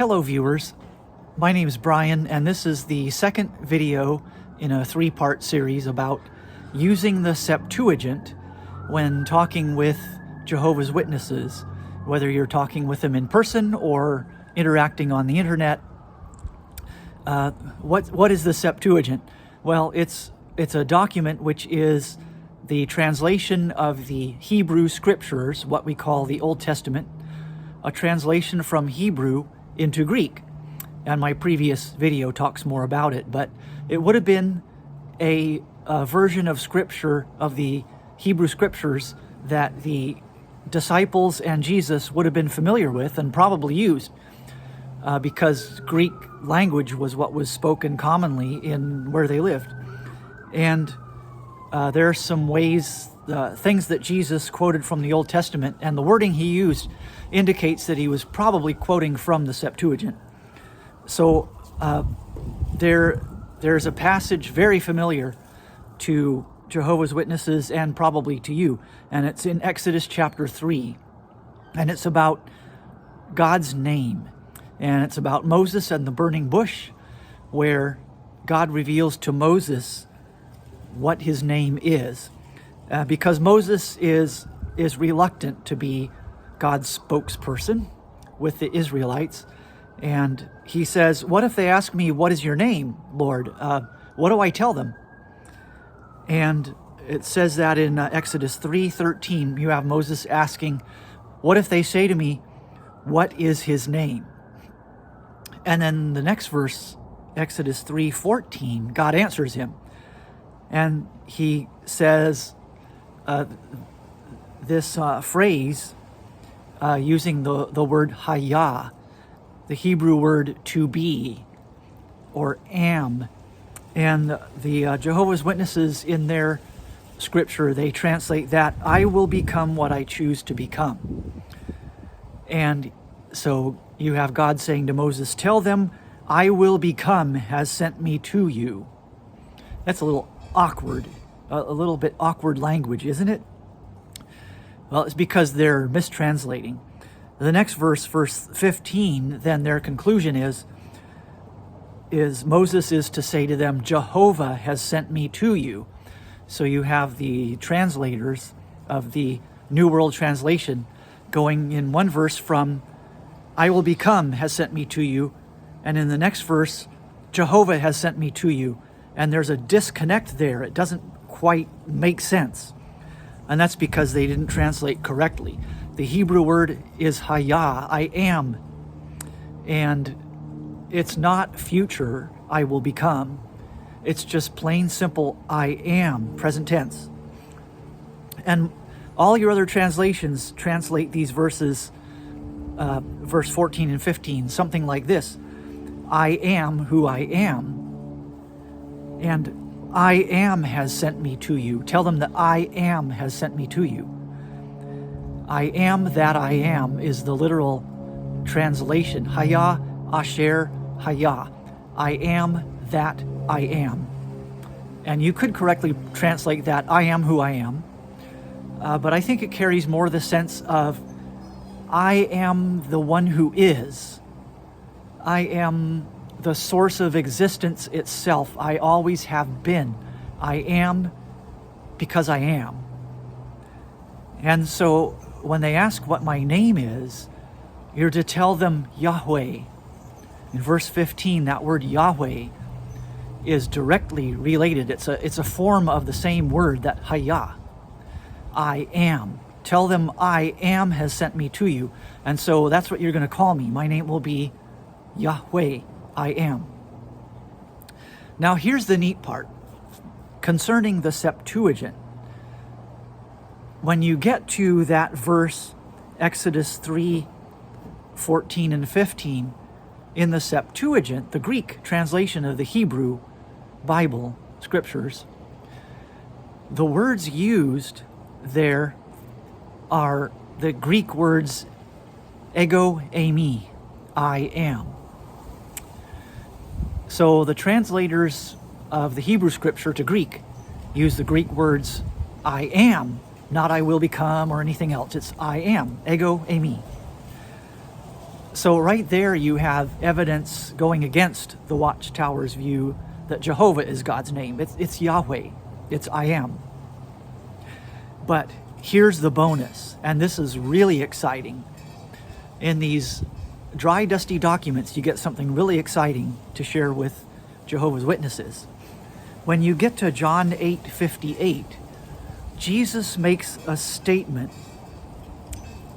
Hello viewers, my name is Brian and this is the second video in a three-part series about using the Septuagint when talking with Jehovah's Witnesses, whether you're talking with them in person or interacting on the internet. What is the Septuagint? Well, it's a document which is the translation of the Hebrew scriptures, what we call the Old Testament, a translation from Hebrew into Greek. And my previous video talks more about it, but it would have been a version of scripture, of the Hebrew scriptures, that the disciples and Jesus would have been familiar with and probably used, because Greek language was what was spoken commonly in where they lived. And there are some ways, things that Jesus quoted from the Old Testament, and the wording he used indicates that he was probably quoting from the Septuagint. So there's a passage very familiar to Jehovah's Witnesses and probably to you, and it's in Exodus chapter 3, and it's about God's name, and it's about Moses and the burning bush, where God reveals to Moses what his name is, because Moses is reluctant to be God's spokesperson with the Israelites. And he says, what if they ask me, what is your name, Lord? What do I tell them? And it says that in Exodus 3:13, you have Moses asking, what if they say to me, what is his name? And then the next verse, Exodus 3:14, God answers him. And he says this phrase using the word hayah, the Hebrew word to be, or am. And the Jehovah's Witnesses in their scripture, they translate that, I will become what I choose to become. And so you have God saying to Moses, tell them, I will become has sent me to you. That's a little awkward, a little bit awkward language, isn't it? Well, it's because they're mistranslating. The next verse, verse 15, then their conclusion is Moses is to say to them, Jehovah has sent me to you. So you have the translators of the New World Translation going in one verse from I will become has sent me to you, and in the next verse, Jehovah has sent me to you. And there's a disconnect there. It doesn't quite make sense. And that's because they didn't translate correctly. The Hebrew word is hayah, I am. And it's not future, I will become. It's just plain simple, I am, present tense. And all your other translations translate these verses, verse 14 and 15, something like this. I am who I am. And I am has sent me to you. Tell them that I am has sent me to you. I am that I am is the literal translation. Hayah, Asher, Hayah. I am that I am. And you could correctly translate that, I am who I am. But I think it carries more the sense of, I am the one who is. I am the source of existence itself. I always have been. I am because I am. And so when they ask what my name is, you're to tell them Yahweh. In verse 15, that word Yahweh is directly related. It's a form of the same word, that hayah. I am. Tell them I am has sent me to you. And so that's what you're going to call me. My name will be Yahweh. I am. Now here's the neat part concerning the Septuagint. When you get to that verse, Exodus 3:14 and 15, in the Septuagint, the Greek translation of the Hebrew Bible scriptures, the words used there are the Greek words ego eimi, I am. So the translators of the Hebrew scripture to Greek use the Greek words I am, not I will become or anything else. It's I am, ego eimi. So right there you have evidence going against the Watchtower's view that Jehovah is God's name. It's Yahweh. It's I am. But here's the bonus, and this is really exciting. In these dry, dusty documents, you get something really exciting to share with Jehovah's Witnesses. When you get to John 8:58, Jesus makes a statement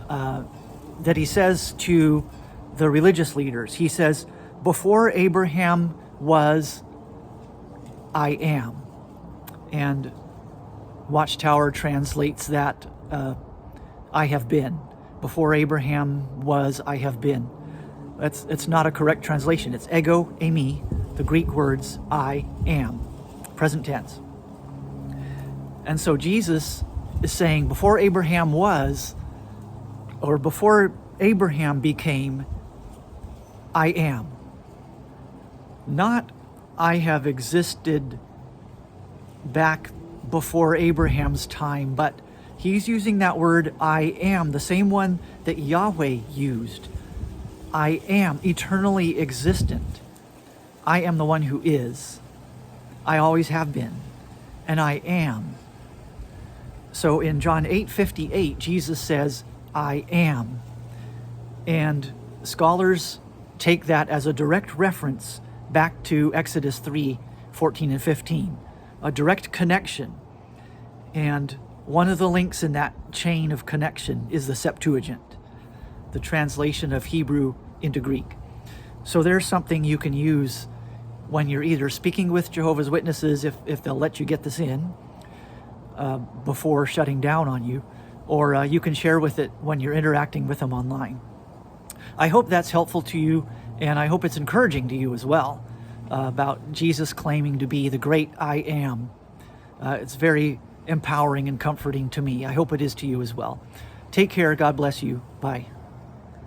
that he says to the religious leaders. He says, before Abraham was, I am. And Watchtower translates that, I have been. Before Abraham was, I have been. It's not a correct translation. It's ego, eimi, the Greek words, I am, present tense. And so Jesus is saying, before Abraham was, or before Abraham became, I am. Not I have existed back before Abraham's time, but he's using that word I am, the same one that Yahweh used. I am eternally existent. I am the one who is. I always have been. And I am. So in John 8:58, Jesus says, I am. And scholars take that as a direct reference back to Exodus 3:14 and 15, a direct connection. And one of the links in that chain of connection is the Septuagint, the translation of Hebrew into Greek. So there's something you can use when you're either speaking with Jehovah's Witnesses, if they'll let you get this in before shutting down on you, or you can share with it when you're interacting with them online. I hope that's helpful to you, and I hope it's encouraging to you as well about Jesus claiming to be the great I am. It's very empowering and comforting to me. I hope it is to you as well. Take care. God bless you. Bye.